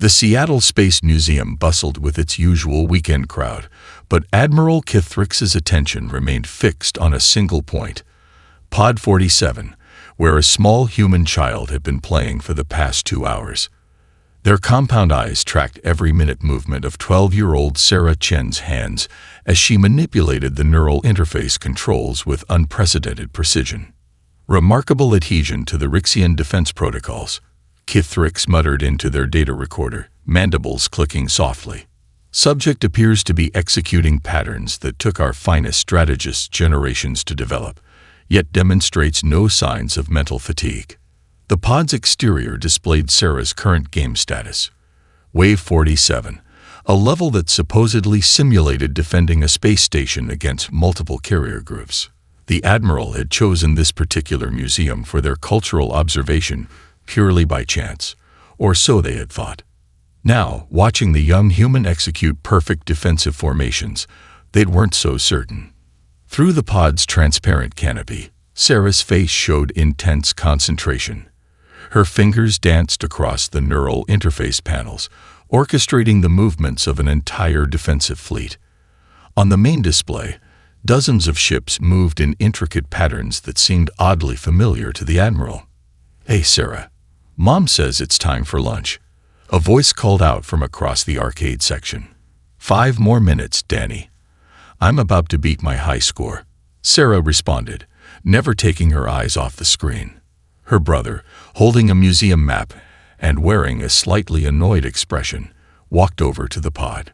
The Seattle Space Museum bustled with its usual weekend crowd, but Admiral Kithrix's attention remained fixed on a single point, Pod 47, where a small human child had been playing for the past 2 hours. Their compound eyes tracked every minute movement of 12-year-old Sarah Chen's hands as she manipulated the neural interface controls with unprecedented precision. Remarkable adhesion to the Rixian defense protocols, Kithrix muttered into their data recorder, mandibles clicking softly. Subject appears to be executing patterns that took our finest strategists generations to develop, yet demonstrates no signs of mental fatigue. The pod's exterior displayed Sarah's current game status, Wave 47, a level that supposedly simulated defending a space station against multiple carrier groups. The Admiral had chosen this particular museum for their cultural observation purely by chance, or so they had thought. Now, watching the young human execute perfect defensive formations, they weren't so certain. Through the pod's transparent canopy, Sarah's face showed intense concentration. Her fingers danced across the neural interface panels, orchestrating the movements of an entire defensive fleet. On the main display, dozens of ships moved in intricate patterns that seemed oddly familiar to the Admiral. "Hey, Sarah, Mom says it's time for lunch," a voice called out from across the arcade section. "5 more minutes, Danny. I'm about to beat my high score," Sarah responded, never taking her eyes off the screen. Her brother, holding a museum map and wearing a slightly annoyed expression, walked over to the pod.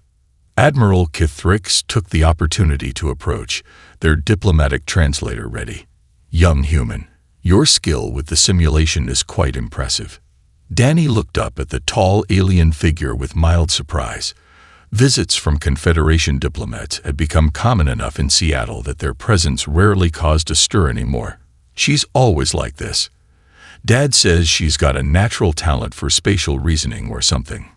Admiral Kithrix took the opportunity to approach, their diplomatic translator ready. "Young human, your skill with the simulation is quite impressive." Danny looked up at the tall alien figure with mild surprise. Visits from Confederation diplomats had become common enough in Seattle that their presence rarely caused a stir anymore. "She's always like this. Dad says she's got a natural talent for spatial reasoning or something."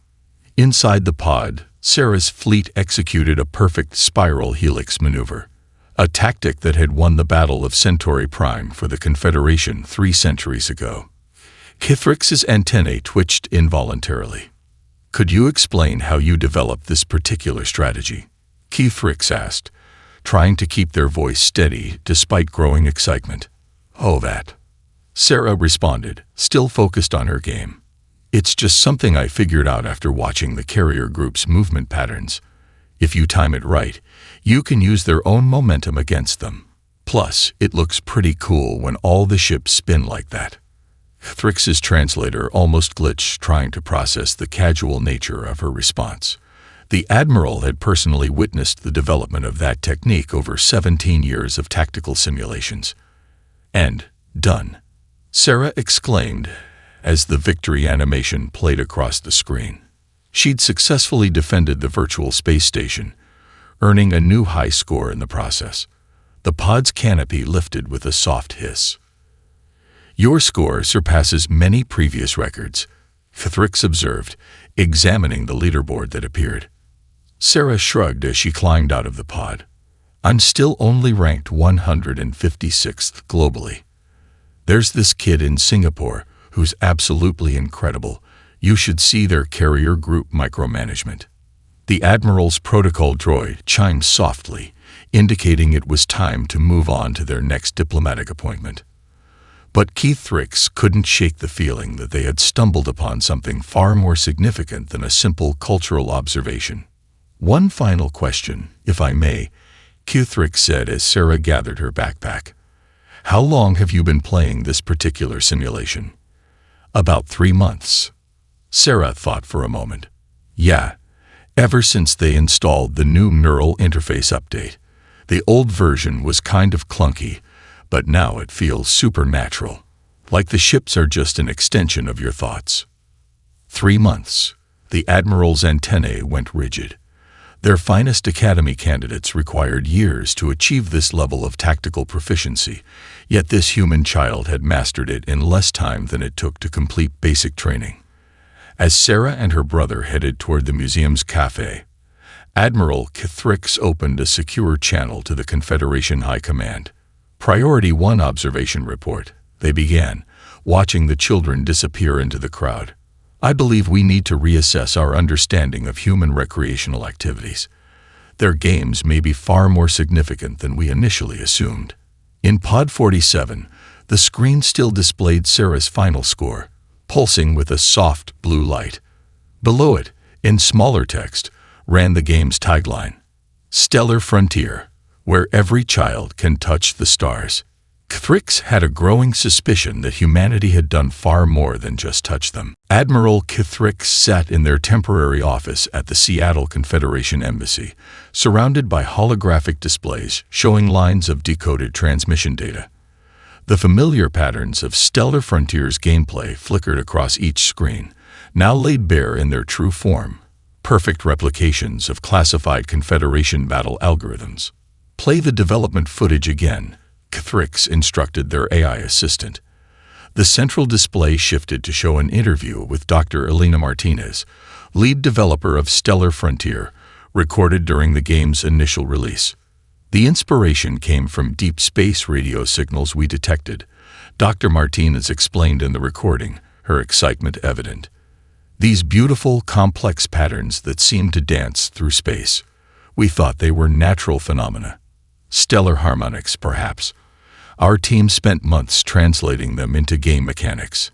Inside the pod, Sarah's fleet executed a perfect spiral helix maneuver, a tactic that had won the Battle of Centauri Prime for the Confederation 3 centuries ago. Kithrix's antennae twitched involuntarily. "Could you explain how you developed this particular strategy?" Kithrix asked, trying to keep their voice steady despite growing excitement. "Oh, that," Sarah responded, still focused on her game. "It's just something I figured out after watching the carrier group's movement patterns. If you time it right, you can use their own momentum against them. Plus, it looks pretty cool when all the ships spin like that." Kithrix's translator almost glitched trying to process the casual nature of her response. The Admiral had personally witnessed the development of that technique over 17 years of tactical simulations. "And done," Sarah exclaimed as the victory animation played across the screen. She'd successfully defended the virtual space station, earning a new high score in the process. The pod's canopy lifted with a soft hiss. "Your score surpasses many previous records," Kithrix observed, examining the leaderboard that appeared. Sarah shrugged as she climbed out of the pod. "I'm still only ranked 156th globally. There's this kid in Singapore who's absolutely incredible. You should see their carrier group micromanagement." The Admiral's protocol droid chimed softly, indicating it was time to move on to their next diplomatic appointment. But Kithrix couldn't shake the feeling that they had stumbled upon something far more significant than a simple cultural observation. "One final question, if I may," Kithrix said as Sarah gathered her backpack. "How long have you been playing this particular simulation?" "About 3 months." Sarah thought for a moment. "Yeah, ever since they installed the new neural interface update. The old version was kind of clunky, but now it feels supernatural, like the ships are just an extension of your thoughts." 3 months. The Admiral's antennae went rigid. Their finest academy candidates required years to achieve this level of tactical proficiency, yet this human child had mastered it in less time than it took to complete basic training. As Sarah and her brother headed toward the museum's cafe, Admiral Kithrix opened a secure channel to the Confederation High Command. "Priority 1 observation report," they began, watching the children disappear into the crowd. I believe we need to reassess our understanding of human recreational activities. Their games may be far more significant than we initially assumed. In Pod 47, the screen still displayed Sarah's final score, pulsing with a soft blue light. Below it, in smaller text, ran the game's tagline, "Stellar Frontier, where every child can touch the stars." Kithrix had a growing suspicion that humanity had done far more than just touch them. Admiral Kithrix sat in their temporary office at the Seattle Confederation Embassy, surrounded by holographic displays showing lines of decoded transmission data. The familiar patterns of Stellar Frontier's gameplay flickered across each screen, now laid bare in their true form, perfect replications of classified Confederation battle algorithms. "Play the development footage again," Kithrix instructed their AI assistant. The central display shifted to show an interview with Dr. Elena Martinez, lead developer of Stellar Frontier, recorded during the game's initial release. "The inspiration came from deep space radio signals we detected," Dr. Martinez explained in the recording, her excitement evident. "These beautiful, complex patterns that seem to dance through space. We thought they were natural phenomena. Stellar harmonics, perhaps. Our team spent months translating them into game mechanics."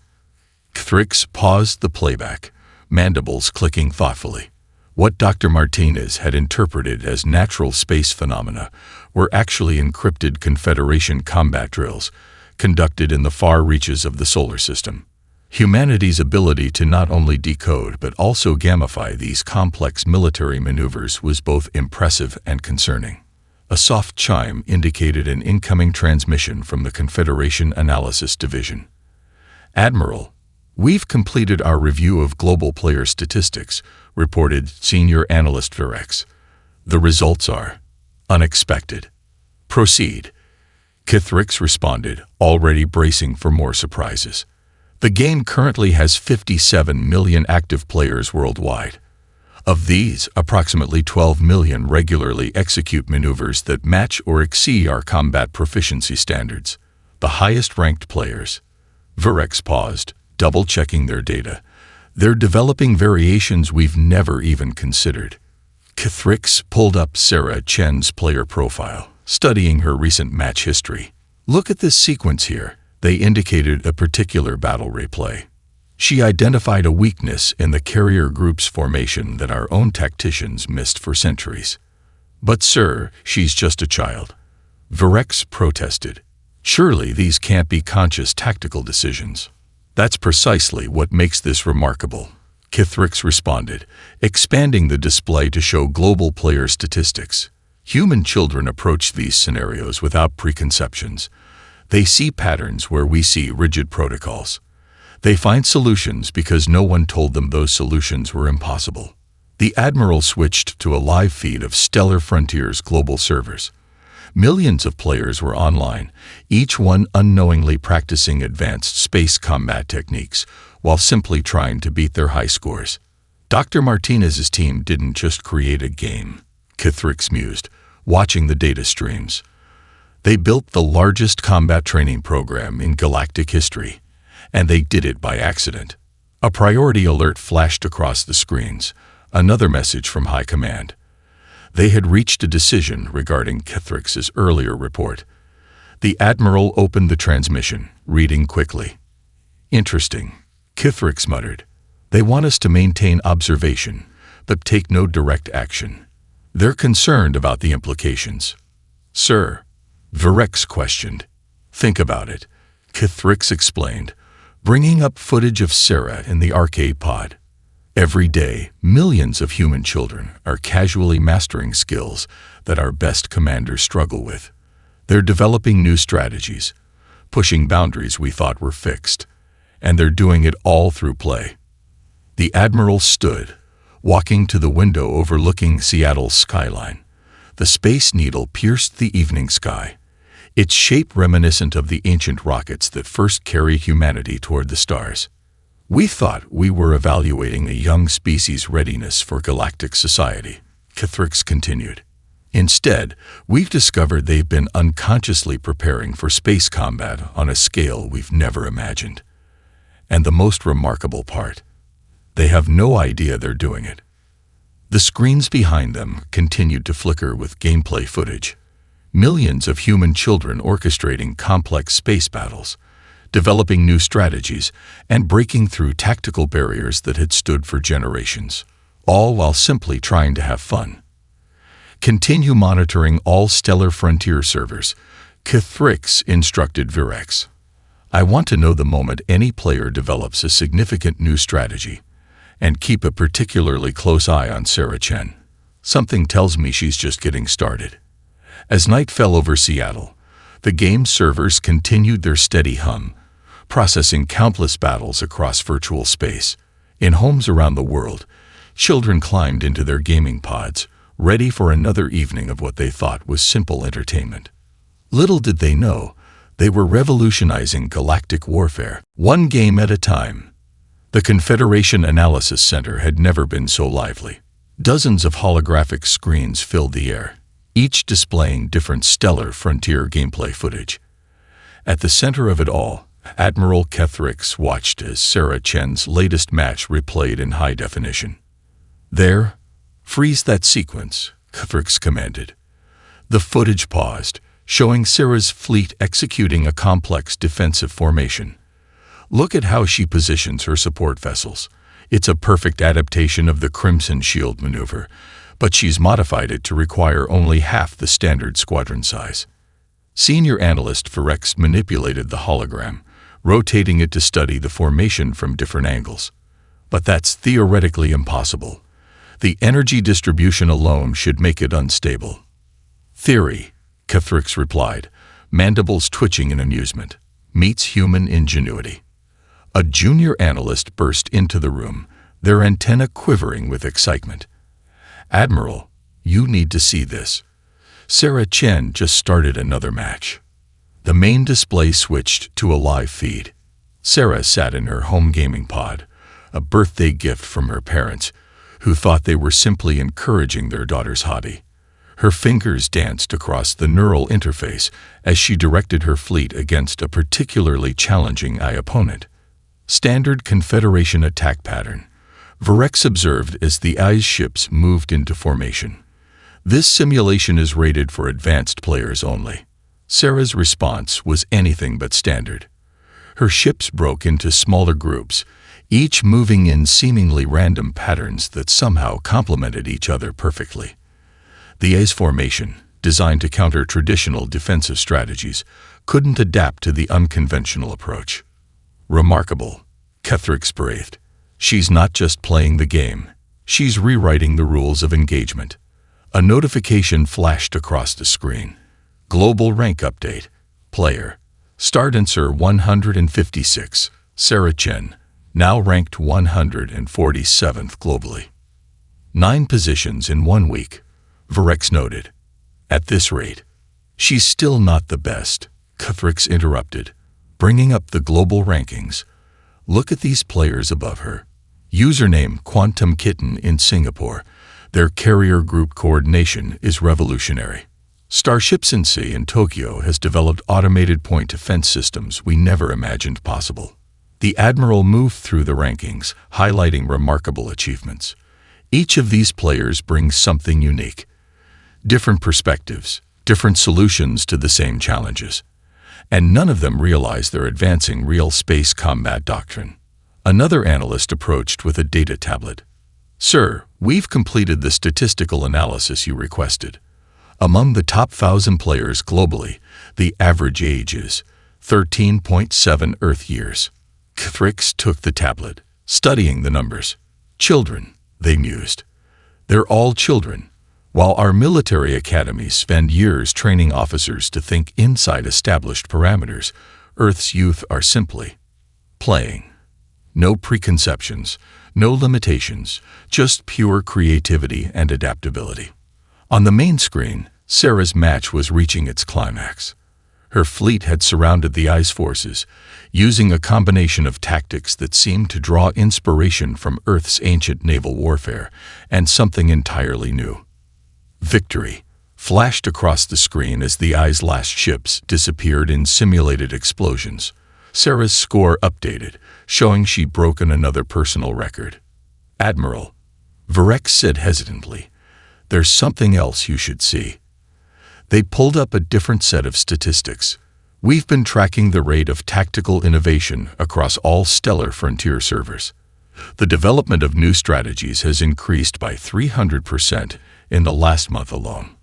Kithrix paused the playback, mandibles clicking thoughtfully. What Dr. Martinez had interpreted as natural space phenomena were actually encrypted Confederation combat drills conducted in the far reaches of the solar system. Humanity's ability to not only decode but also gamify these complex military maneuvers was both impressive and concerning. A soft chime indicated an incoming transmission from the Confederation Analysis Division. "Admiral, we've completed our review of global player statistics," reported Senior Analyst Virex. "The results are unexpected. Proceed." Kithrix responded, already bracing for more surprises. "The game currently has 57 million active players worldwide. Of these, approximately 12 million regularly execute maneuvers that match or exceed our combat proficiency standards. The highest-ranked players." Virex paused, double-checking their data. "They're developing variations we've never even considered." Kithrix pulled up Sarah Chen's player profile, studying her recent match history. "Look at this sequence here." They indicated a particular battle replay. She identified a weakness in the carrier group's formation that our own tacticians missed for centuries. "But sir, she's just a child." Virex protested. "Surely these can't be conscious tactical decisions." "That's precisely what makes this remarkable," Kithrix responded, expanding the display to show global player statistics. "Human children approach these scenarios without preconceptions. They see patterns where we see rigid protocols. They find solutions because no one told them those solutions were impossible." The Admiral switched to a live feed of Stellar Frontier's global servers. Millions of players were online, each one unknowingly practicing advanced space combat techniques while simply trying to beat their high scores. Dr. Martinez's team didn't just create a game, Kithrix mused, watching the data streams. They built the largest combat training program in galactic history. And they did it by accident. A priority alert flashed across the screens, another message from High Command. They had reached a decision regarding Kithrix's earlier report. The Admiral opened the transmission, reading quickly. "Interesting," Kithrix muttered. "They want us to maintain observation, but take no direct action. They're concerned about the implications." "Sir?" Virex questioned. "Think about it," Kithrix explained, bringing up footage of Sarah in the arcade pod. "Every day, millions of human children are casually mastering skills that our best commanders struggle with. They're developing new strategies, pushing boundaries we thought were fixed, and they're doing it all through play." The Admiral stood, walking to the window overlooking Seattle's skyline. The Space Needle pierced the evening sky, its shape reminiscent of the ancient rockets that first carried humanity toward the stars. "We thought we were evaluating a young species' readiness for galactic society," Kithrix continued. "Instead, we've discovered they've been unconsciously preparing for space combat on a scale we've never imagined. And the most remarkable part, They have no idea they're doing it. The screens behind them continued to flicker with gameplay footage. Millions of human children orchestrating complex space battles, developing new strategies, and breaking through tactical barriers that had stood for generations, all while simply trying to have fun. Continue monitoring all Stellar Frontier servers, Kithrix instructed Virex. I want to know the moment any player develops a significant new strategy, and keep a particularly close eye on Sarah Chen. Something tells me she's just getting started. As night fell over Seattle, the game's servers continued their steady hum, processing countless battles across virtual space. In homes around the world, children climbed into their gaming pods, ready for another evening of what they thought was simple entertainment. Little did they know, they were revolutionizing galactic warfare, one game at a time. The Confederation Analysis Center had never been so lively. Dozens of holographic screens filled the air, each displaying different Stellar Frontier gameplay footage. At the center of it all, Admiral Kithrix watched as Sarah Chen's latest match replayed in high definition. "There, freeze that sequence," Kithrix commanded. The footage paused, showing Sarah's fleet executing a complex defensive formation. "Look at how she positions her support vessels. It's a perfect adaptation of the Crimson Shield maneuver, but she's modified it to require only half the standard squadron size." Senior analyst Virex manipulated the hologram, rotating it to study the formation from different angles. "But that's theoretically impossible. The energy distribution alone should make it unstable." "Theory," Kithrix replied, mandibles twitching in amusement, "meets human ingenuity." A junior analyst burst into the room, their antennae quivering with excitement. "Admiral, you need to see this. Sarah Chen just started another match." The main display switched to a live feed. Sarah sat in her home gaming pod, a birthday gift from her parents, who thought they were simply encouraging their daughter's hobby. Her fingers danced across the neural interface as she directed her fleet against a particularly challenging AI opponent. Standard Confederation attack pattern, Virex observed as the AI's ships moved into formation. "This simulation is rated for advanced players only." Sarah's response was anything but standard. Her ships broke into smaller groups, each moving in seemingly random patterns that somehow complemented each other perfectly. The AI's formation, designed to counter traditional defensive strategies, couldn't adapt to the unconventional approach. "Remarkable," Kithrix breathed. "She's not just playing the game, she's rewriting the rules of engagement." A notification flashed across the screen. "Global rank update. Player. Stardancer 156, Sarah Chen, now ranked 147th globally. 9 positions in 1 week," Virex noted. "At this rate, she's still not the best," Kithrix interrupted, bringing up the global rankings. "Look at these players above her. Username Quantum Kitten in Singapore. Their carrier group coordination is revolutionary. Starship Sensei in Tokyo has developed automated point defense systems we never imagined possible." The Admiral moved through the rankings, highlighting remarkable achievements. Each of these players brings something unique. Different perspectives, different solutions to the same challenges. And none of them realize they're advancing real space combat doctrine. Another analyst approached with a data tablet. "Sir, we've completed the statistical analysis you requested. Among the top 1,000 players globally, the average age is 13.7 Earth years." Kithrix took the tablet, studying the numbers. "Children," they mused. "They're all children. While our military academies spend years training officers to think inside established parameters, Earth's youth are simply playing. No preconceptions, no limitations, just pure creativity and adaptability." On the main screen, Sarah's match was reaching its climax. Her fleet had surrounded the AI's forces, using a combination of tactics that seemed to draw inspiration from Earth's ancient naval warfare and something entirely new. "Victory" flashed across the screen as the AI's last ships disappeared in simulated explosions. Sarah's score updated, showing she'd broken another personal record. Admiral, Varex said hesitantly, there's something else you should see. They pulled up a different set of statistics. We've been tracking the rate of tactical innovation across all Stellar Frontier servers. The development of new strategies has increased by 300% in the last month alone.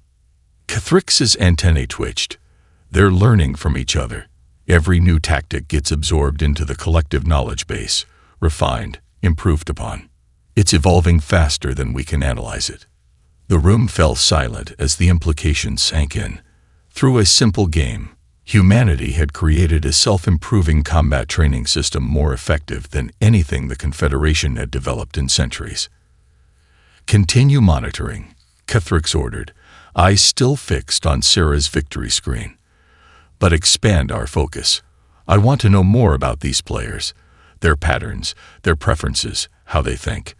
Kethrix's antennae twitched. They're learning from each other. Every new tactic gets absorbed into the collective knowledge base, refined, improved upon. It's evolving faster than we can analyze it. The room fell silent as the implications sank in. Through a simple game, humanity had created a self-improving combat training system more effective than anything the Confederation had developed in centuries. Continue monitoring, Kethrix ordered, eyes still fixed on Sarah's victory screen. But expand our focus. I want to know more about these players, their patterns, their preferences, how they think.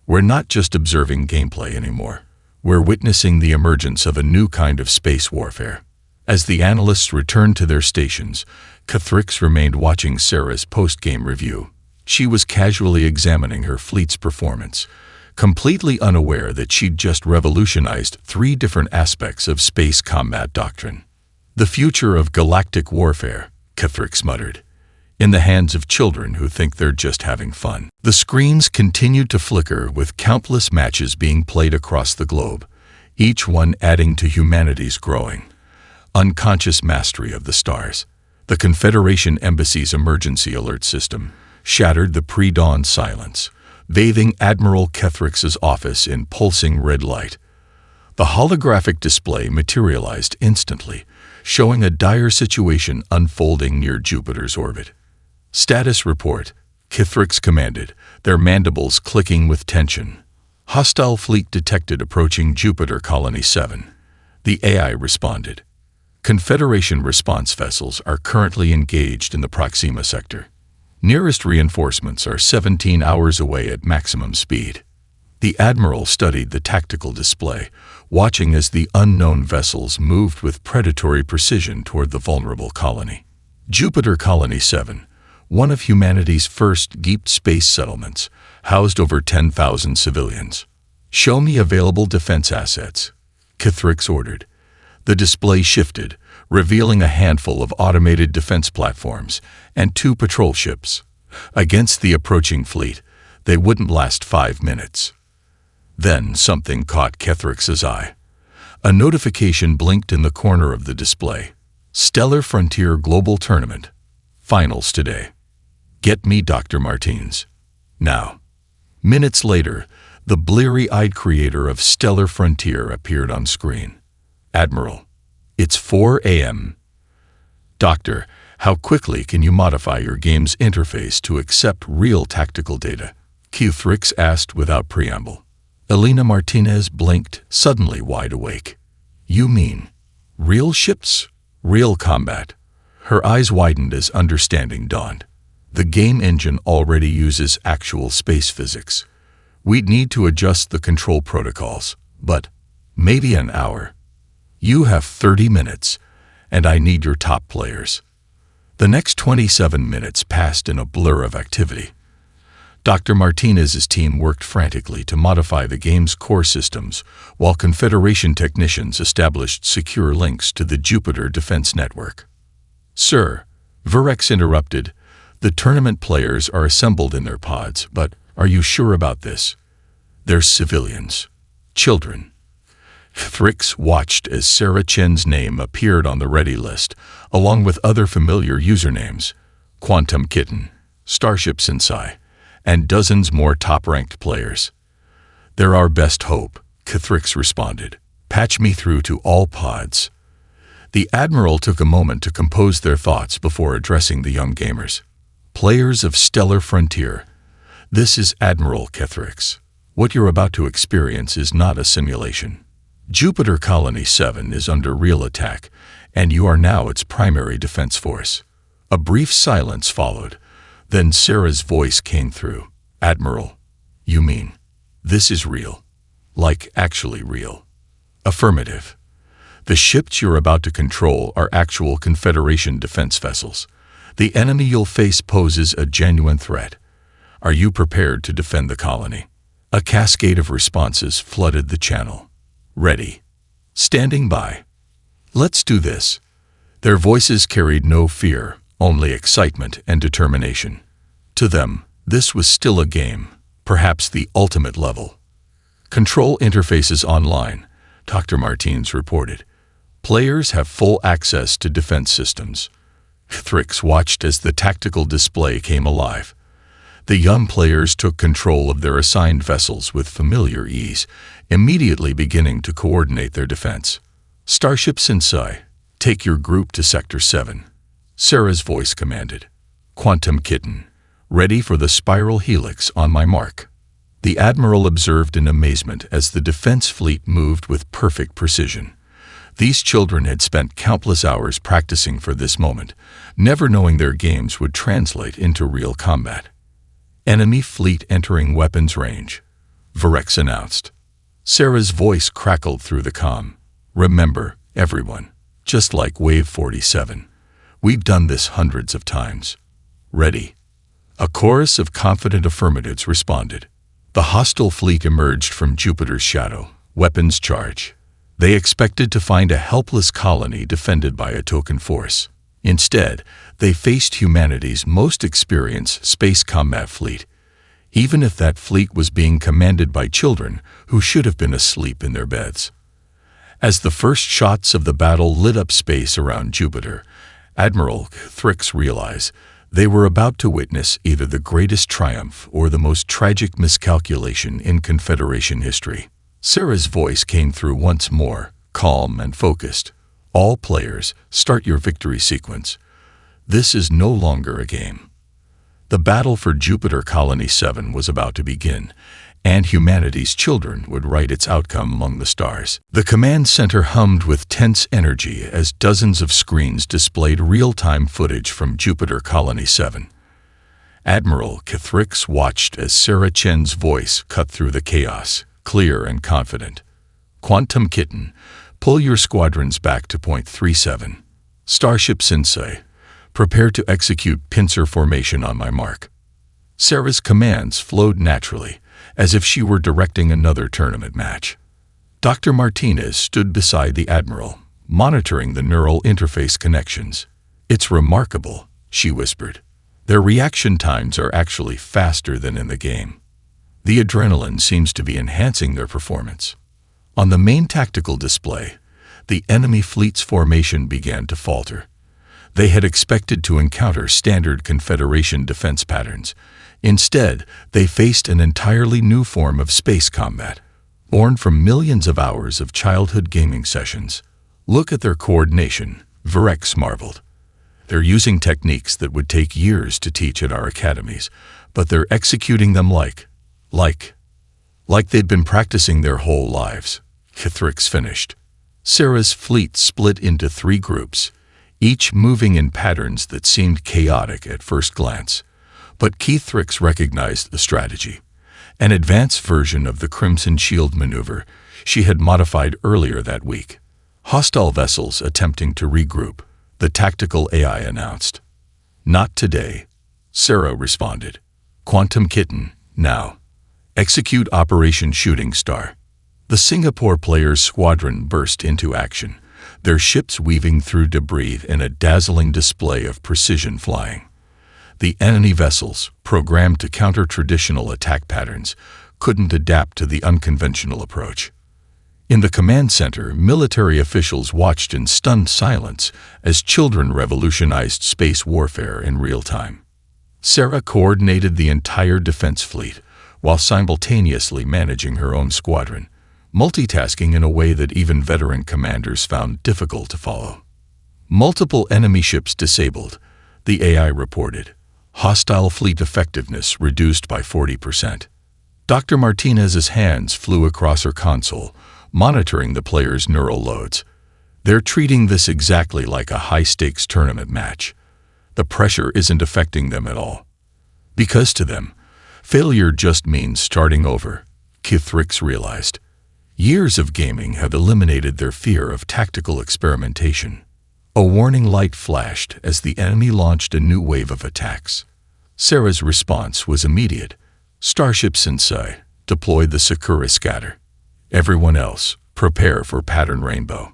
We're not just observing gameplay anymore. We're witnessing the emergence of a new kind of space warfare. As the analysts returned to their stations, Kethrix remained watching Sarah's post-game review. She was casually examining her fleet's performance, completely unaware that she'd just revolutionized 3 different aspects of space combat doctrine. The future of galactic warfare, Kethrix muttered, in the hands of children who think they're just having fun. The screens continued to flicker with countless matches being played across the globe, each one adding to humanity's growing, unconscious mastery of the stars. The Confederation Embassy's emergency alert system shattered the pre-dawn silence, bathing Admiral Kethrix's office in pulsing red light. The holographic display materialized instantly, showing a dire situation unfolding near Jupiter's orbit. Status report, Kethrix commanded, their mandibles clicking with tension. Hostile fleet detected approaching Jupiter Colony 7. The AI responded. Confederation response vessels are currently engaged in the Proxima sector. Nearest reinforcements are 17 hours away at maximum speed. The Admiral studied the tactical display, watching as the unknown vessels moved with predatory precision toward the vulnerable colony. Jupiter Colony 7, one of humanity's first deep space settlements, housed over 10,000 civilians. Show me available defense assets, Kethrix ordered. The display shifted, revealing a handful of automated defense platforms and 2 patrol ships. Against the approaching fleet, they wouldn't last 5 minutes. Then something caught Kethrix's eye. A notification blinked in the corner of the display. Stellar Frontier Global Tournament. Finals today. Get me Dr. Martins. Now. Minutes later, the bleary-eyed creator of Stellar Frontier appeared on screen. Admiral, it's 4 a.m. Doctor, how quickly can you modify your game's interface to accept real tactical data? Kethrix asked without preamble. Elena Martinez blinked, suddenly wide awake. You mean real ships? Real combat? Her eyes widened as understanding dawned. The game engine already uses actual space physics. We'd need to adjust the control protocols, but maybe an hour. You have 30 minutes, and I need your top players. The next 27 minutes passed in a blur of activity. Dr. Martinez's team worked frantically to modify the game's core systems, while Confederation technicians established secure links to the Jupiter Defense Network. Sir, Varex interrupted, the tournament players are assembled in their pods, but are you sure about this? They're civilians. Children. Kethrix watched as Sarah Chen's name appeared on the ready list, along with other familiar usernames, Quantum Kitten, Starship Sensei, and dozens more top-ranked players. They're our best hope, Kethrix responded. Patch me through to all pods. The Admiral took a moment to compose their thoughts before addressing the young gamers. Players of Stellar Frontier, this is Admiral Kethrix. What you're about to experience is not a simulation. Jupiter Colony 7 is under real attack, and you are now its primary defense force. A brief silence followed. Then Sarah's voice came through. Admiral, you mean, this is real? Like actually real? Affirmative. The ships you're about to control are actual Confederation defense vessels. The enemy you'll face poses a genuine threat. Are you prepared to defend the colony? A cascade of responses flooded the channel. Ready. Standing by. Let's do this. Their voices carried no fear, only excitement and determination. To them, this was still a game, perhaps the ultimate level. Control interfaces online, Dr. Martins reported. Players have full access to defense systems. Thrix watched as the tactical display came alive. The young players took control of their assigned vessels with familiar ease, immediately beginning to coordinate their defense. Starship Sensei, take your group to Sector 7. Sarah's voice commanded. Quantum Kitten, ready for the spiral helix on my mark. The Admiral observed in amazement as the defense fleet moved with perfect precision. These children had spent countless hours practicing for this moment, never knowing their games would translate into real combat. Enemy fleet entering weapons range, Virex announced. Sarah's voice crackled through the comm. Remember, everyone, just like Wave 47. We've done this hundreds of times. Ready. A chorus of confident affirmatives responded. The hostile fleet emerged from Jupiter's shadow, weapons charge. They expected to find a helpless colony defended by a token force. Instead, they faced humanity's most experienced space combat fleet, even if that fleet was being commanded by children who should have been asleep in their beds. As the first shots of the battle lit up space around Jupiter, Admiral Thrix realized they were about to witness either the greatest triumph or the most tragic miscalculation in Confederation history. Sarah's voice came through once more, calm and focused. All players, start your victory sequence. This is no longer a game. The battle for Jupiter Colony 7 was about to begin, and humanity's children would write its outcome among the stars. The command center hummed with tense energy as dozens of screens displayed real-time footage from Jupiter Colony 7. Admiral Thrix watched as Sarah Chen's voice cut through the chaos, clear and confident. Quantum Kitten, pull your squadrons back to Point 37. Starship Sensei, prepare to execute pincer formation on my mark. Sarah's commands flowed naturally, as if she were directing another tournament match. Dr. Martinez stood beside the Admiral, monitoring the neural interface connections. It's remarkable, she whispered. Their reaction times are actually faster than in the game. The adrenaline seems to be enhancing their performance. On the main tactical display, the enemy fleet's formation began to falter. They had expected to encounter standard Confederation defense patterns. Instead, they faced an entirely new form of space combat, born from millions of hours of childhood gaming sessions. Look at their coordination, Virex marveled. They're using techniques that would take years to teach at our academies, but they're executing them like they'd been practicing their whole lives. Thrix finished. Sarah's fleet split into 3 groups, each moving in patterns that seemed chaotic at first glance. But Thrix recognized the strategy, an advanced version of the Crimson Shield maneuver she had modified earlier that week. Hostile vessels attempting to regroup, the tactical AI announced. Not today, Sarah responded. Quantum Kitten, now. Execute Operation Shooting Star. The Singapore players' squadron burst into action, their ships weaving through debris in a dazzling display of precision flying. The enemy vessels, programmed to counter traditional attack patterns, couldn't adapt to the unconventional approach. In the command center, military officials watched in stunned silence as children revolutionized space warfare in real time. Sarah coordinated the entire defense fleet, while simultaneously managing her own squadron, multitasking in a way that even veteran commanders found difficult to follow. Multiple enemy ships disabled, the AI reported. Hostile fleet effectiveness reduced by 40%. Dr. Martinez's hands flew across her console, monitoring the players' neural loads. They're treating this exactly like a high-stakes tournament match. The pressure isn't affecting them at all. Because to them, failure just means starting over, Thrix realized. Years of gaming have eliminated their fear of tactical experimentation. A warning light flashed as the enemy launched a new wave of attacks. Sarah's response was immediate. Starship Sensei, deploy the Sakura scatter. Everyone else, prepare for pattern rainbow.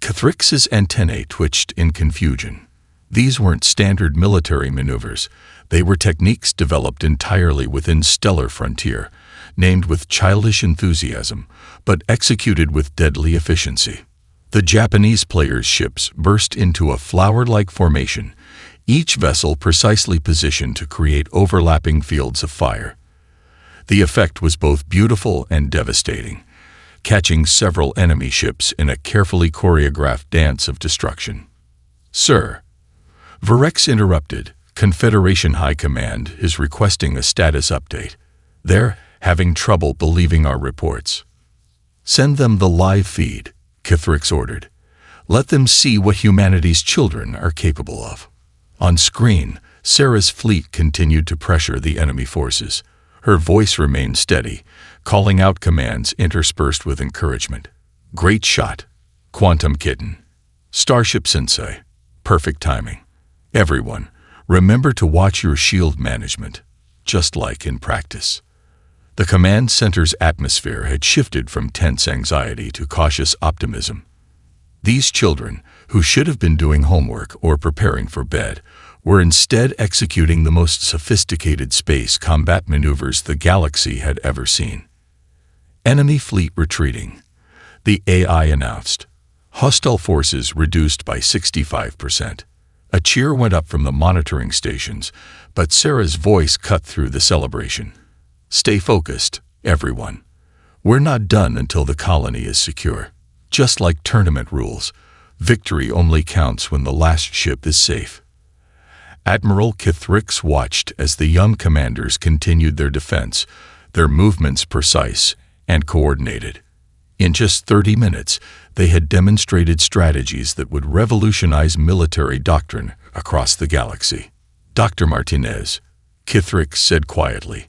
Kithrix's antennae twitched in confusion. These weren't standard military maneuvers. They were techniques developed entirely within Stellar Frontier, named with childish enthusiasm, but executed with deadly efficiency. The Japanese players' ships burst into a flower-like formation, each vessel precisely positioned to create overlapping fields of fire. The effect was both beautiful and devastating, catching several enemy ships in a carefully choreographed dance of destruction. "Sir," Virex interrupted, "Confederation High Command is requesting a status update. They're having trouble believing our reports." "Send them the live feed," Kithrix ordered. "Let them see what humanity's children are capable of." On screen, Sarah's fleet continued to pressure the enemy forces. Her voice remained steady, calling out commands interspersed with encouragement. "Great shot. Quantum Kitten. Starship Sensei. Perfect timing. Everyone, remember to watch your shield management, just like in practice." The command center's atmosphere had shifted from tense anxiety to cautious optimism. These children, who should have been doing homework or preparing for bed, were instead executing the most sophisticated space combat maneuvers the galaxy had ever seen. "Enemy fleet retreating," the AI announced. "Hostile forces reduced by 65%. A cheer went up from the monitoring stations, but Sarah's voice cut through the celebration. "Stay focused, everyone. We're not done until the colony is secure. Just like tournament rules, victory only counts when the last ship is safe." Admiral Kithrix watched as the young commanders continued their defense, their movements precise and coordinated. In just 30 minutes, they had demonstrated strategies that would revolutionize military doctrine across the galaxy. "Dr. Martinez," Kithrix said quietly,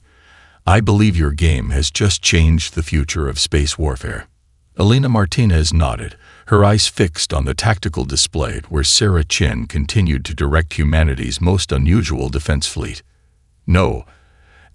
"I believe your game has just changed the future of space warfare." Elena Martinez nodded, her eyes fixed on the tactical display where Sarah Chen continued to direct humanity's most unusual defense fleet. "No,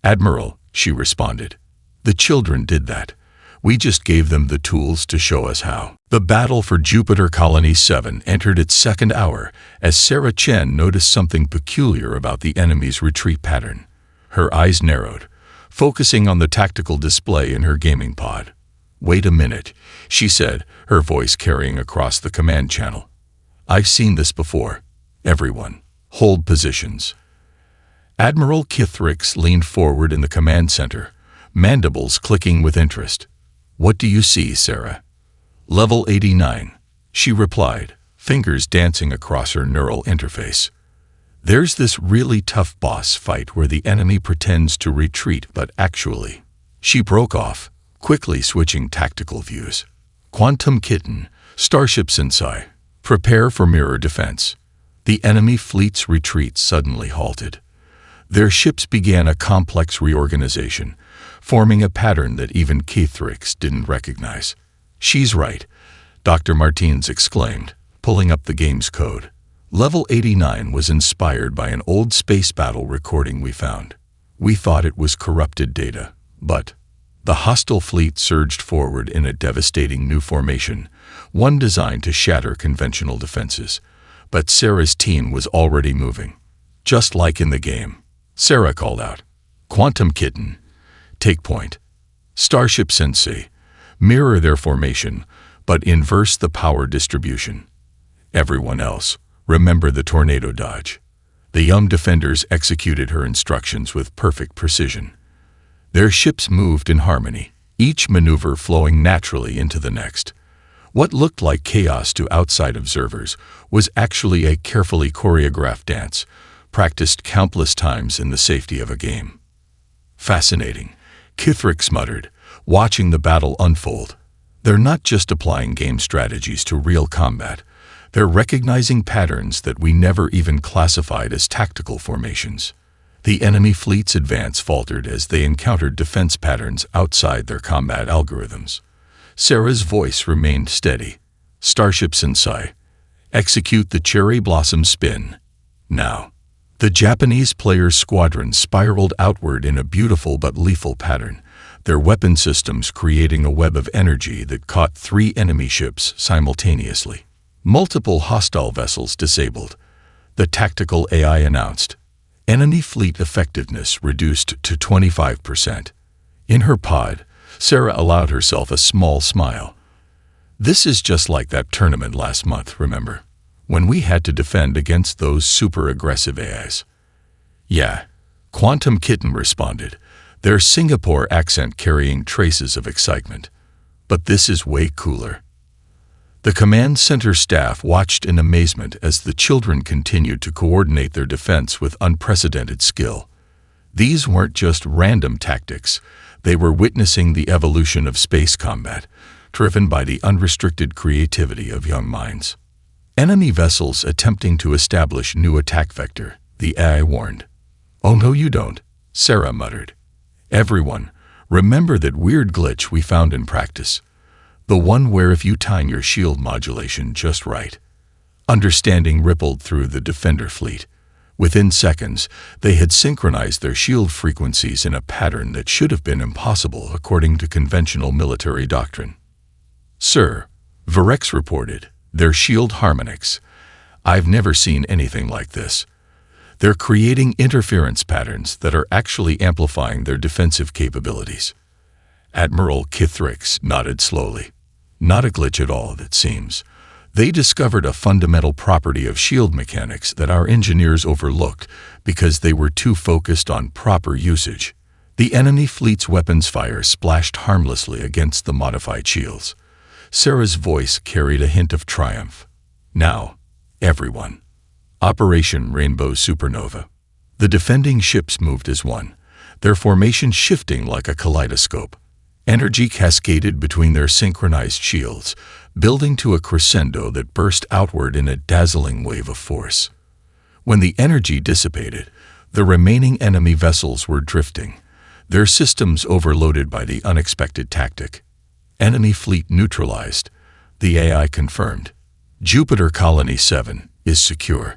Admiral," she responded. "The children did that. We just gave them the tools to show us how." The battle for Jupiter Colony 7 entered its second hour as Sarah Chen noticed something peculiar about the enemy's retreat pattern. Her eyes narrowed, focusing on the tactical display in her gaming pod. "Wait a minute," she said, her voice carrying across the command channel. "I've seen this before. Everyone, hold positions." Admiral Kithrix leaned forward in the command center, mandibles clicking with interest. "What do you see, Sarah?" "Level 89, she replied, fingers dancing across her neural interface. "There's this really tough boss fight where the enemy pretends to retreat but actually..." She broke off, quickly switching tactical views. "Quantum Kitten, Starship Sensei, prepare for mirror defense." The enemy fleet's retreat suddenly halted. Their ships began a complex reorganization, forming a pattern that even Kithrix didn't recognize. "She's right," Dr. Martins exclaimed, pulling up the game's code. "Level 89 was inspired by an old space battle recording we found. We thought it was corrupted data, but..." The hostile fleet surged forward in a devastating new formation, one designed to shatter conventional defenses. But Sarah's team was already moving. Just like in the game, Sarah called out, "Quantum Kitten, take point. Starship Sensei, mirror their formation, but inverse the power distribution. Everyone else, remember the tornado dodge." The young defenders executed her instructions with perfect precision. Their ships moved in harmony, each maneuver flowing naturally into the next. What looked like chaos to outside observers was actually a carefully choreographed dance, practiced countless times in the safety of a game. "Fascinating," Kithrix muttered, watching the battle unfold. "They're not just applying game strategies to real combat. They're recognizing patterns that we never even classified as tactical formations." The enemy fleet's advance faltered as they encountered defense patterns outside their combat algorithms. Sarah's voice remained steady. "Starship Sensei, execute the cherry blossom spin. Now." The Japanese player's squadron spiraled outward in a beautiful but lethal pattern, their weapon systems creating a web of energy that caught 3 enemy ships simultaneously. Multiple hostile vessels disabled. The tactical AI announced. Enemy fleet effectiveness reduced to 25%. In her pod, Sarah allowed herself a small smile. This is just like that tournament last month, remember? When we had to defend against those super aggressive AIs. Yeah, Quantum Kitten responded, their Singapore accent carrying traces of excitement. But this is way cooler. The command center staff watched in amazement as the children continued to coordinate their defense with unprecedented skill. These weren't just random tactics, they were witnessing the evolution of space combat, driven by the unrestricted creativity of young minds. Enemy vessels attempting to establish new attack vector, the AI warned. "Oh no you don't," Sarah muttered. "Everyone, remember that weird glitch we found in practice. The one where if you time your shield modulation just right." Understanding rippled through the defender fleet. Within seconds, they had synchronized their shield frequencies in a pattern that should have been impossible according to conventional military doctrine. "Sir," Virex reported, "their shield harmonics. I've never seen anything like this. They're creating interference patterns that are actually amplifying their defensive capabilities." Admiral Kithrix nodded slowly. "Not a glitch at all, it seems. They discovered a fundamental property of shield mechanics that our engineers overlooked because they were too focused on proper usage." The enemy fleet's weapons fire splashed harmlessly against the modified shields. Sarah's voice carried a hint of triumph. "Now, everyone. Operation Rainbow Supernova." The defending ships moved as one, their formation shifting like a kaleidoscope. Energy cascaded between their synchronized shields, building to a crescendo that burst outward in a dazzling wave of force. When the energy dissipated, the remaining enemy vessels were drifting, their systems overloaded by the unexpected tactic. Enemy fleet neutralized, the AI confirmed. Jupiter Colony 7 is secure.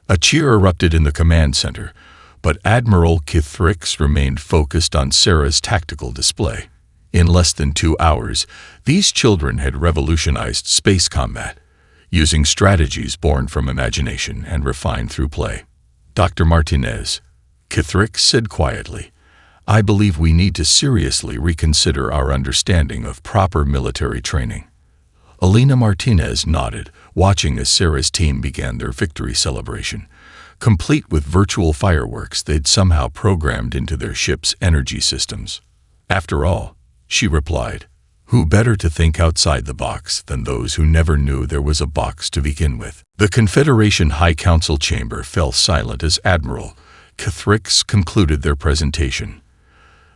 A cheer erupted in the command center, but Admiral Kithrix remained focused on Sarah's tactical display. In less than 2 hours, these children had revolutionized space combat, using strategies born from imagination and refined through play. "Dr. Martinez," Kithrix said quietly, "I believe we need to seriously reconsider our understanding of proper military training." Alina Martinez nodded, watching as Sarah's team began their victory celebration, complete with virtual fireworks they'd somehow programmed into their ship's energy systems. "After all," she replied, "who better to think outside the box than those who never knew there was a box to begin with?" The Confederation High Council chamber fell silent as Admiral Kithrix concluded their presentation.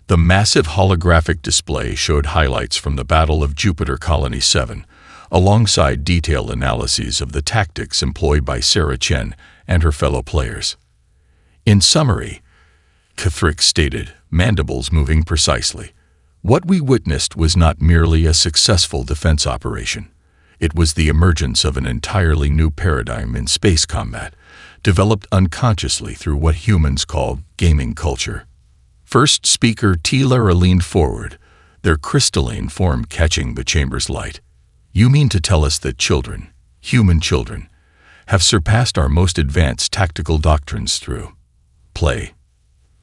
The massive holographic display showed highlights from the Battle of Jupiter Colony 7, alongside detailed analyses of the tactics employed by Sarah Chen and her fellow players. In summary, Kithrix stated, mandibles moving precisely. What we witnessed was not merely a successful defense operation. It was the emergence of an entirely new paradigm in space combat, developed unconsciously through what humans call gaming culture. First speaker T. Lara leaned forward, their crystalline form catching the chamber's light. "You mean to tell us that children, human children, have surpassed our most advanced tactical doctrines through play?"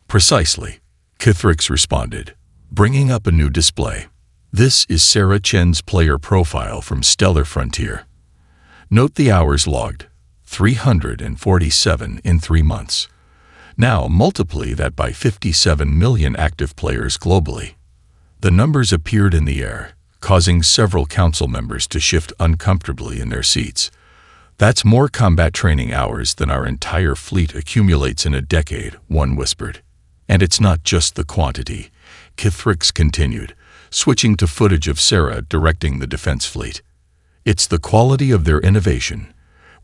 "Precisely," Kithrix responded, bringing up a new display. "This is Sarah Chen's player profile from Stellar Frontier. Note the hours logged, 347 in 3 months. Now multiply that by 57 million active players globally." The numbers appeared in the air, causing several council members to shift uncomfortably in their seats. "That's more combat training hours than our entire fleet accumulates in a decade," one whispered. "And it's not just the quantity," Kithrix continued, switching to footage of Sarah directing the defense fleet. "It's the quality of their innovation.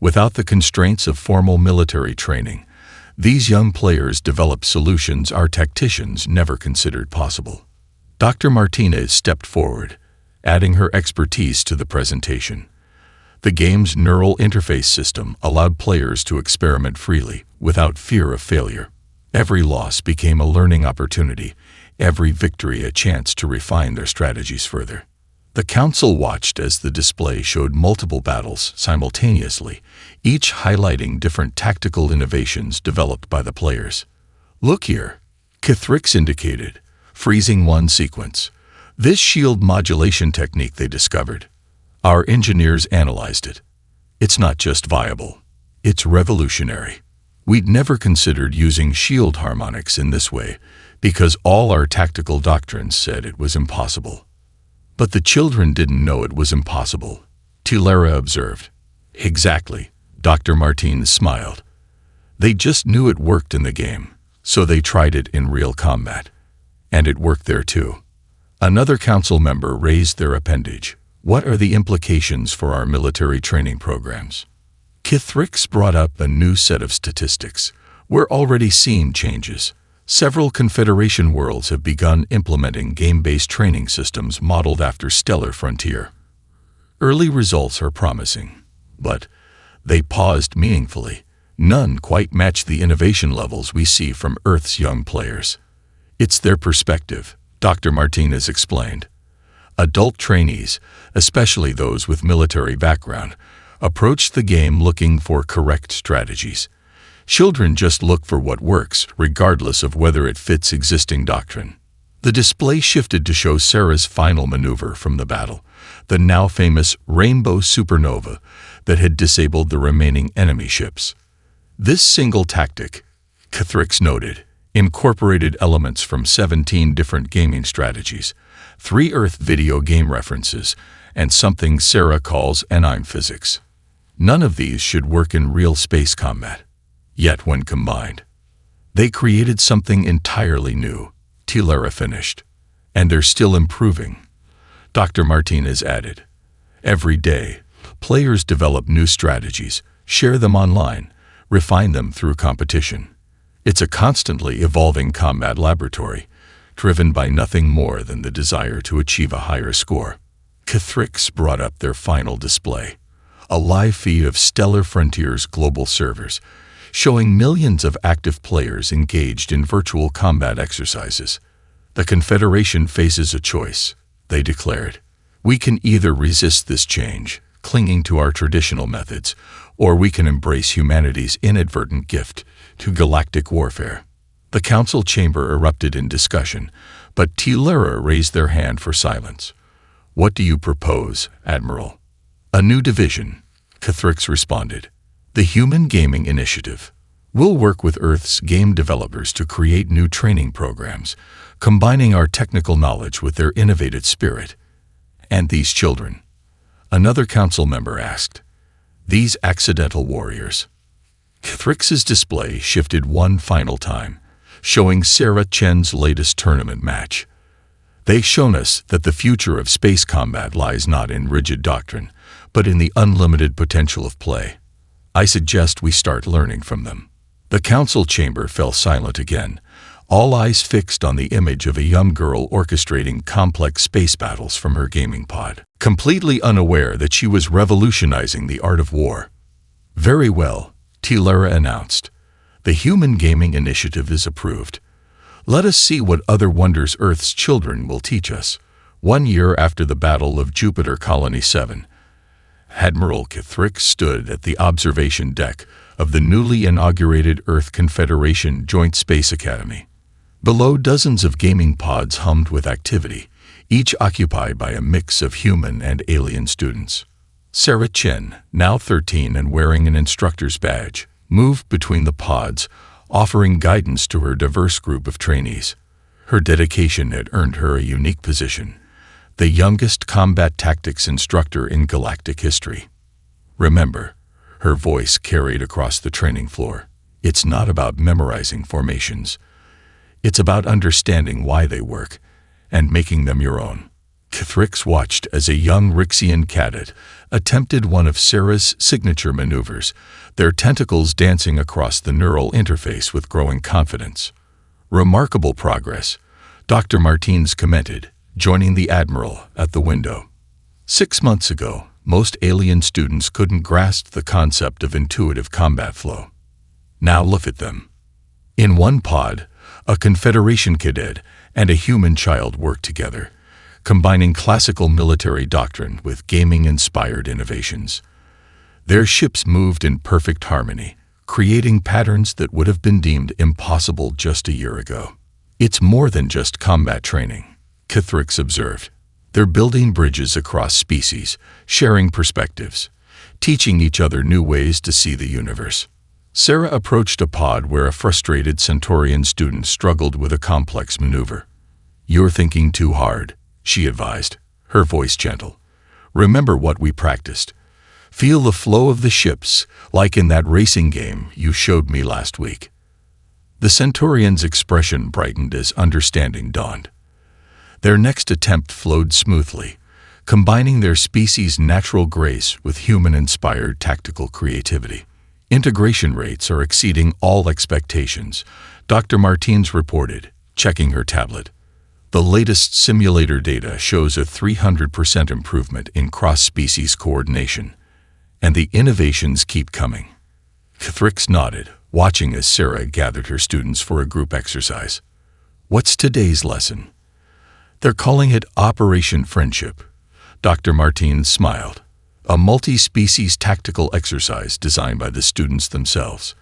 Without the constraints of formal military training, these young players develop solutions our tacticians never considered possible." Dr. Martinez stepped forward, adding her expertise to the presentation. The game's neural interface system allowed players to experiment freely, without fear of failure. Every loss became a learning opportunity, every victory a chance to refine their strategies further. The council watched as the display showed multiple battles simultaneously, each highlighting different tactical innovations developed by the players. "Look here," Kithrix indicated, freezing one sequence. "This shield modulation technique they discovered. Our engineers analyzed it. It's not just viable, it's revolutionary. We'd never considered using shield harmonics in this way because all our tactical doctrines said it was impossible." "But the children didn't know it was impossible," Tilera observed. "Exactly," Dr. Martins smiled. "They just knew it worked in the game, so they tried it in real combat. And it worked there too." Another council member raised their appendage. "What are the implications for our military training programs?" Kithrix brought up a new set of statistics. "We're already seeing changes. Several Confederation worlds have begun implementing game-based training systems modeled after Stellar Frontier. Early results are promising, but," they paused meaningfully, "none quite match the innovation levels we see from Earth's young players." "It's their perspective," Dr. Martinez explained. "Adult trainees, especially those with military background, approach the game looking for correct strategies. Children just look for what works, regardless of whether it fits existing doctrine." The display shifted to show Sarah's final maneuver from the battle, the now famous Rainbow Supernova that had disabled the remaining enemy ships. This single tactic, Kithrix noted, incorporated elements from 17 different gaming strategies, 3 Earth video game references, and something Sarah calls anime physics. None of these should work in real space combat. Yet when combined, they created something entirely new, Tilera finished. "And they're still improving," Dr. Martinez added. "Every day, players develop new strategies, share them online, refine them through competition. It's a constantly evolving combat laboratory, driven by nothing more than the desire to achieve a higher score." Kithrix brought up their final display, a live feed of Stellar Frontier's global servers, showing millions of active players engaged in virtual combat exercises. "The Confederation faces a choice," they declared. "We can either resist this change, clinging to our traditional methods, or we can embrace humanity's inadvertent gift to galactic warfare." The council chamber erupted in discussion, but Tilera raised their hand for silence. "What do you propose, Admiral?" "A new division," Kithrix responded. "The Human Gaming Initiative. We'll work with Earth's game developers to create new training programs, combining our technical knowledge with their innovative spirit." "And these children?" another council member asked. "These accidental warriors." Kithrix's display shifted one final time, showing Sarah Chen's latest tournament match. "They've shown us that the future of space combat lies not in rigid doctrine, but in the unlimited potential of play. I suggest we start learning from them." The council chamber fell silent again, all eyes fixed on the image of a young girl orchestrating complex space battles from her gaming pod, completely unaware that she was revolutionizing the art of war. "Very well," Tilera announced. "The Human Gaming Initiative is approved. Let us see what other wonders Earth's children will teach us." 1 year after the Battle of Jupiter Colony 7, Admiral Kithrix stood at the observation deck of the newly inaugurated Earth Confederation Joint Space Academy. Below, dozens of gaming pods hummed with activity, each occupied by a mix of human and alien students. Sarah Chen, now 13 and wearing an instructor's badge, moved between the pods, offering guidance to her diverse group of trainees. Her dedication had earned her a unique position, the youngest combat tactics instructor in galactic history. "Remember," her voice carried across the training floor, "it's not about memorizing formations. It's about understanding why they work and making them your own." Kithrix watched as a young Rixian cadet attempted one of Sarah's signature maneuvers, their tentacles dancing across the neural interface with growing confidence. "Remarkable progress," Dr. Martins commented, joining the Admiral at the window. 6 months ago, most alien students couldn't grasp the concept of intuitive combat flow. Now look at them. In one pod, a Confederation cadet and a human child work together, combining classical military doctrine with gaming-inspired innovations. Their ships moved in perfect harmony, creating patterns that would have been deemed impossible just a year ago. It's more than just combat training, Kithrix observed. They're building bridges across species, sharing perspectives, teaching each other new ways to see the universe. Sarah approached a pod where a frustrated Centaurian student struggled with a complex maneuver. "You're thinking too hard," she advised, her voice gentle. "Remember what we practiced. Feel the flow of the ships, like in that racing game you showed me last week." The Centaurian's expression brightened as understanding dawned. Their next attempt flowed smoothly, combining their species' natural grace with human-inspired tactical creativity. "Integration rates are exceeding all expectations," Dr. Martins reported, checking her tablet. "The latest simulator data shows a 300% improvement in cross-species coordination, and the innovations keep coming." Kithrix nodded, watching as Sarah gathered her students for a group exercise. "What's today's lesson?" "They're calling it Operation Friendship," Dr. Martins smiled. "A multi-species tactical exercise designed by the students themselves.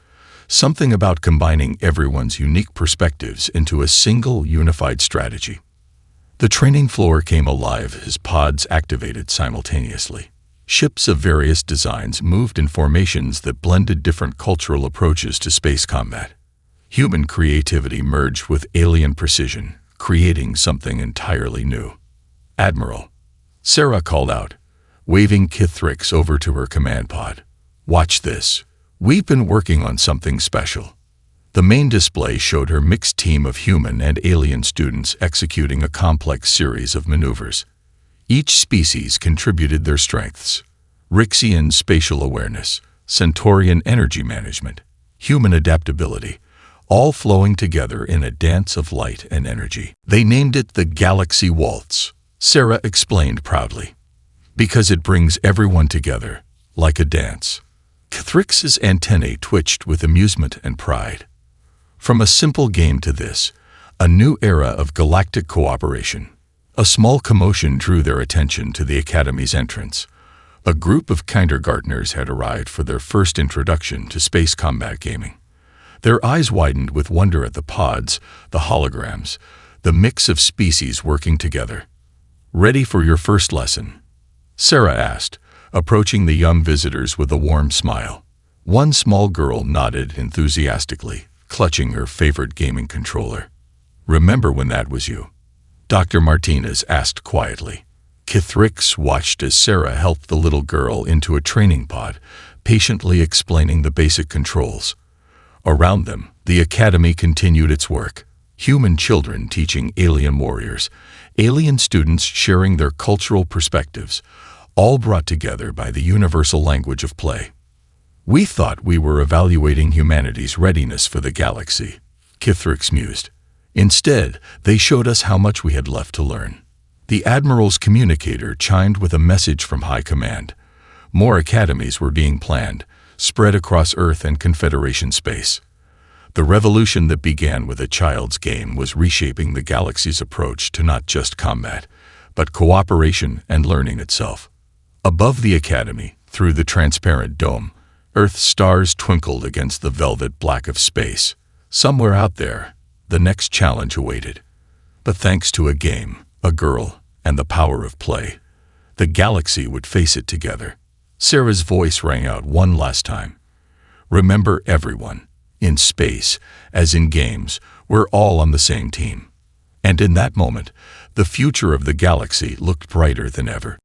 Something about combining everyone's unique perspectives into a single, unified strategy." The training floor came alive as pods activated simultaneously. Ships of various designs moved in formations that blended different cultural approaches to space combat. Human creativity merged with alien precision, creating something entirely new. "Admiral," Sarah called out, waving Kithrix over to her command pod. "Watch this. We've been working on something special." The main display showed her mixed team of human and alien students executing a complex series of maneuvers. Each species contributed their strengths: Rixian spatial awareness, Centaurian energy management, human adaptability, all flowing together in a dance of light and energy. "They named it the Galaxy Waltz," Sarah explained proudly, "because it brings everyone together, like a dance." Kithrix's antennae twitched with amusement and pride. From a simple game to this, a new era of galactic cooperation. A small commotion drew their attention to the Academy's entrance. A group of kindergartners had arrived for their first introduction to space combat gaming. Their eyes widened with wonder at the pods, the holograms, the mix of species working together. "Ready for your first lesson?" Sarah asked, approaching the young visitors with a warm smile. One small girl nodded enthusiastically, clutching her favorite gaming controller. "Remember when that was you?" Dr. Martinez asked quietly. Kithrix watched as Sarah helped the little girl into a training pod, patiently explaining the basic controls. Around them, the Academy continued its work. Human children teaching alien warriors, alien students sharing their cultural perspectives, all brought together by the universal language of play. "We thought we were evaluating humanity's readiness for the galaxy," Kithrix mused. "Instead, they showed us how much we had left to learn." The Admiral's communicator chimed with a message from High Command. More academies were being planned, spread across Earth and Confederation space. The revolution that began with a child's game was reshaping the galaxy's approach to not just combat, but cooperation and learning itself. Above the Academy, through the transparent dome, Earth's stars twinkled against the velvet black of space. Somewhere out there, the next challenge awaited. But thanks to a game, a girl, and the power of play, the galaxy would face it together. Sarah's voice rang out one last time. "Remember, everyone, in space, as in games, we're all on the same team." And in that moment, the future of the galaxy looked brighter than ever.